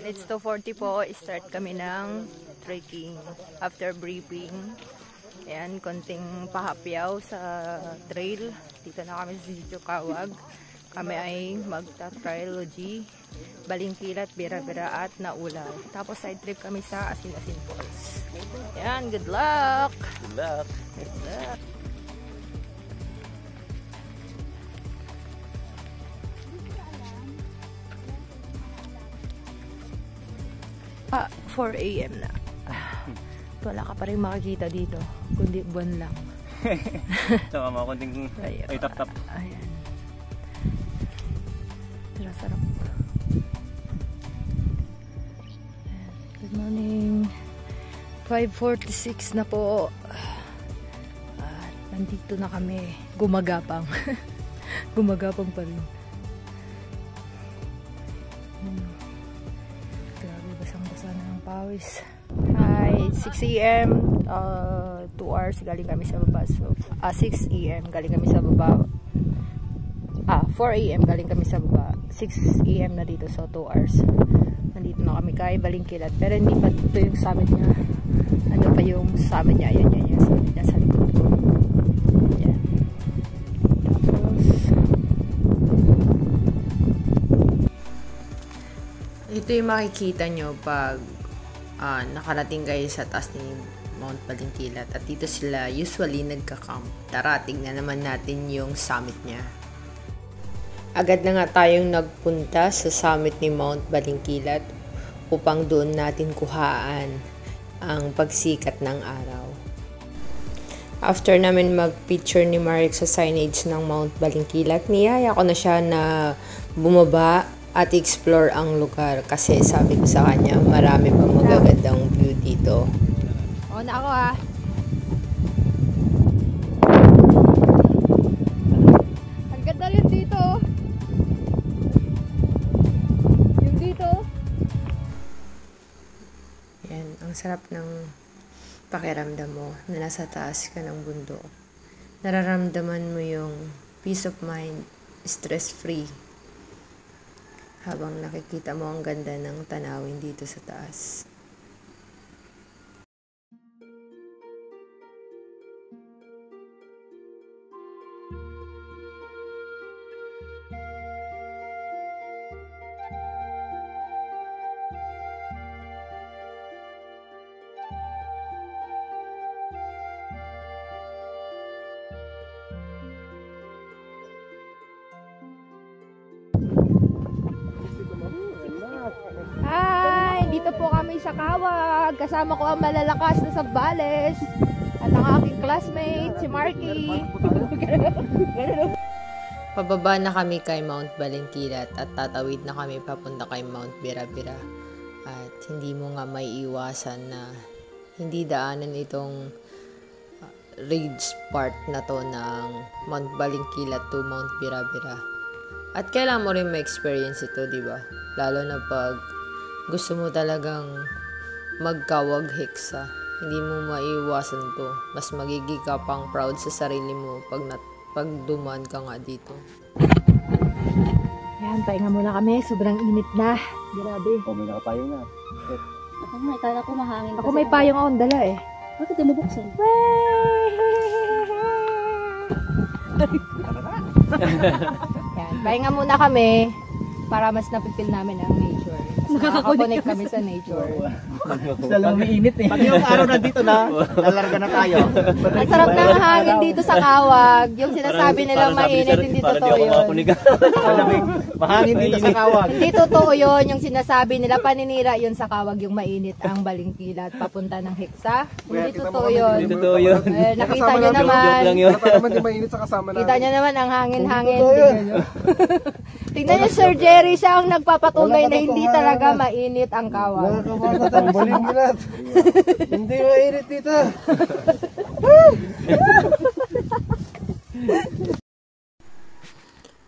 It's 2:40 po. Start kami ng trekking after briefing. Ayan, konting pahapyaw sa trail. Dito na kami sa Sitio Kawag. Kami ay magta-trilogy, Balingkilat, Bira-Bira at Naulaw. Tapos side trip kami sa Asin-Asin Falls. Ayan, good luck! Good luck! Good luck! 4 AM na. Wala ka pa rin makikita dito, kundi buwan lang. Saka mga konting ay tap-tap. Ayan. Sarap. Good morning. 5:46 na po. At nandito na kami. Gumagapang. Gumagapang pa rin. Grabe, basang-basa na ng pawis. Hi, 6 AM, 2 hours galing kami sa baba. So, 6 AM galing kami sa baba. 4 AM galing kami sa baba. 6 AM na dito, so 2 hours. Nandito na kami kay Balingkilat. Pero hindi pa dito yung summit niya. Ano pa yung summit niya? Ayan, yung summit niya sa likod ko. Ayan. Tapos, ito yung makikita nyo pag nakarating kayo sa taas ni Mount Balingkilat. At dito sila usually nagka-camp. Tara, tingnan naman natin yung summit niya. Agad na nga tayong nagpunta sa summit ni Mount Balingkilat upang doon natin kuhaan ang pagsikat ng araw. After namin mag-picture ni Marek sa signage ng Mount Balingkilat, niyaya ko na siya na bumaba at explore ang lugar kasi sabi ko sa kanya marami pang magagandang view dito. Na ako Ang ganda rin dito. Yung dito. Yan, ang sarap ng pakiramdam mo na nasa taas ka ng bundok. Nararamdaman mo yung peace of mind, stress-free. Habang nakikita mo ang ganda ng tanawin dito sa taas. Hi! Dito po kami sa Kawag. Kasama ko ang malalakas na Sambales. At ang aking classmate, si Marky. Pababa na kami kay Mount Balingkilat at tatawid na kami papunta kay Mount Bira-Bira. At hindi mo nga may iwasan na hindi daanan itong ridge part na to ng Mount Balingkilat to Mount Bira-Bira. At kailangan mo rin ma-experience ito, di ba? Lalo na pag gusto mo talagang magkawag heksa. Hindi mo maiiwasan to. Mas magiging ka pang proud sa sarili mo pag dumaan ka nga dito. Yan, pahinga muna kami. Sobrang init na. Grabe. May nakapayong na. Ako may kala ko mahangin. Ako may payong akong dala eh. Bakit di mo buksan? Yan, pahinga muna kami para mas napipil namin ang nature. Nakaka-connect kami sa nature. Salang umiinit eh. Pag yung araw nandito na, lalarga na tayo. Ang sarap ng hangin dito sa Kawag. Yung sinasabi nilang mainit, hindi totoo yun. Mahangin dito sa Kawag. Hindi totoo yun. Yung sinasabi nila, paninira yun sa Kawag, yung mainit ang Balingkilat papunta ng Heksa. Hindi totoo yun. Hindi totoo yun. Nakita nyo naman. Kita nyo naman ang hangin-hangin. Tingnan nyo, Sir Jerry, siya ang nagpapatunay na hindi talaga mainit ang Kawag. Hindi mainit dito.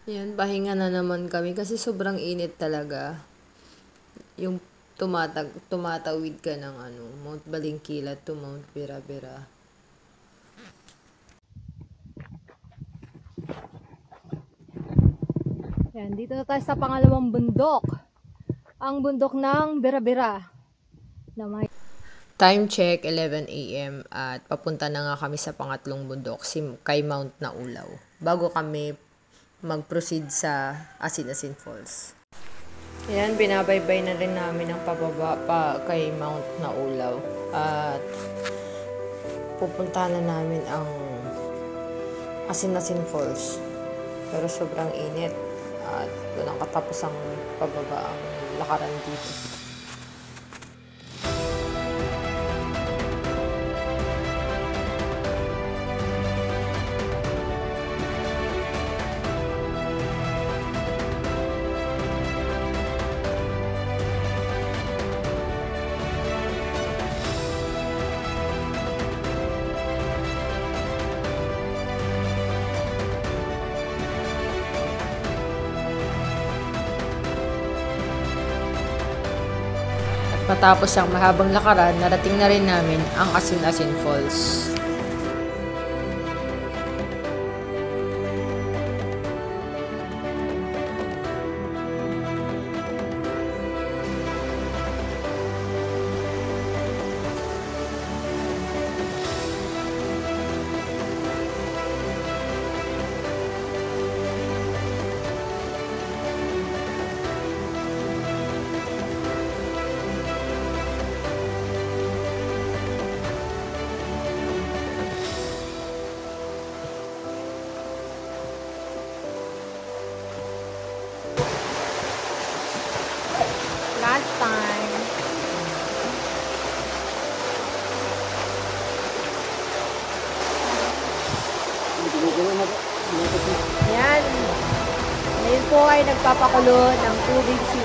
Yan, pahinga na naman kami kasi sobrang init talaga. Yung tumatawid ka ng Mount Balingkilat to Mount Bira-Bira. Yan, dito na tayo sa pangalawang bundok. ang bundok ng Bira-Bira. Na may Time check, 11 a.m. at papunta na nga kami sa pangatlong bundok, kay Mount Naulaw, bago kami mag-proceed sa Asin-Asin Falls. Ayan, binabaybay na rin namin ang pababa pa kay Mount Naulaw at pupuntahan na namin ang Asin-Asin Falls. Pero sobrang init at walang katapos ang pababa ang lakaran dito. Matapos ang mahabang lakaran, narating na rin namin ang Asin-Asin Falls. Last time. Ayan. Ngayon po ay nagpapakulo ng tubig si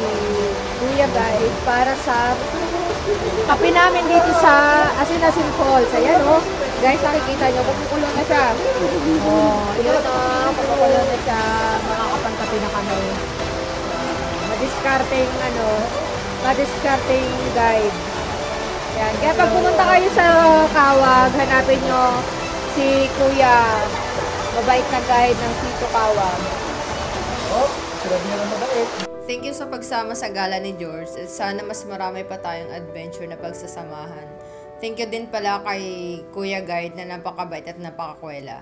Kuya Guide para sa kape namin dito sa Asin-Asin Falls. Ayan o. Guys, nakikita nyo, papukulo na siya. Yun o. Papukulo na siya. Makakapangkape na kami. Madiskarting guide. Yan. Kaya pag pumunta kayo sa Kawag, hanapin nyo si Kuya. Mabait na guide ng Sito Kawag. Thank you sa pagsama sa gala ni George. At sana mas marami pa tayong adventure na pagsasamahan. Thank you din pala kay Kuya Guide na napakabait at napakakwela.